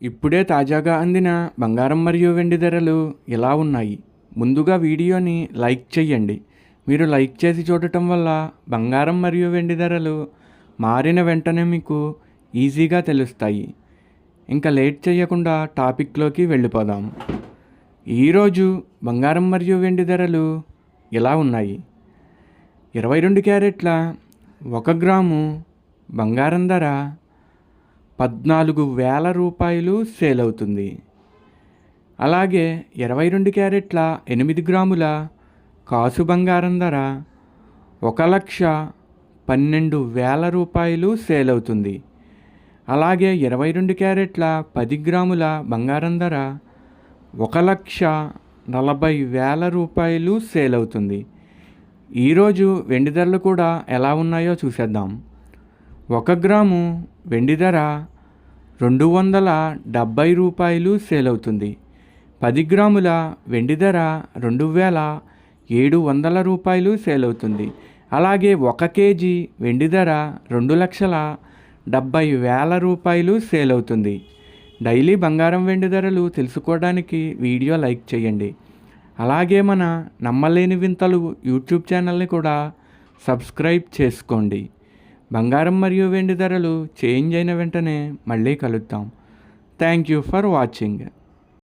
ఇప్పుడే తాజాగా అందిన బంగారం మరియు వెండి ధరలు ఎలా ఉన్నాయి? ముందుగా వీడియోని లైక్ చేయండి. మీరు లైక్ చేసి చూడటం వల్ల బంగారం మరియు వెండి ధరలు మారిన వెంటనే మీకు ఈజీగా తెలుస్తాయి. ఇంకా లేట్ చేయకుండా టాపిక్లోకి వెళ్ళిపోదాం. ఈరోజు బంగారం మరియు వెండి ధరలు ఎలా ఉన్నాయి? 22 క్యారెట్ల 1 గ్రాము బంగారం ధర 14,000 రూపాయలు సేల్ అవుతుంది. అలాగే 22 క్యారెట్ల 8 గ్రాముల కాసు బంగారం ధర 1,12,000 రూపాయలు సేల్ అవుతుంది. అలాగే 22 క్యారెట్ల 10 గ్రాముల బంగారం ధర 1,40,000 రూపాయలు సేల్ అవుతుంది. ఈరోజు వెండి ధరలు కూడా ఎలా ఉన్నాయో చూసేద్దాం. 1 గ్రాము వెండి ధర 270 రూపాయలు సేల్ అవుతుంది. 10 గ్రాముల వెండి ధర 2,700 రూపాయలు సేల్ అవుతుంది. అలాగే 1 కేజీ వెండి ధర 2,70,000 రూపాయలు సేల్ అవుతుంది. డైలీ బంగారం వెండి ధరలు తెలుసుకోవడానికి వీడియో లైక్ చేయండి. అలాగే మన నమ్మలేని వింతలు యూట్యూబ్ ఛానల్ని కూడా సబ్స్క్రైబ్ చేసుకోండి. బంగారం మరియు వెండి ధరలు చేంజ్ అయిన వెంటనే మళ్ళీ కలుద్దాం. Thank you for watching.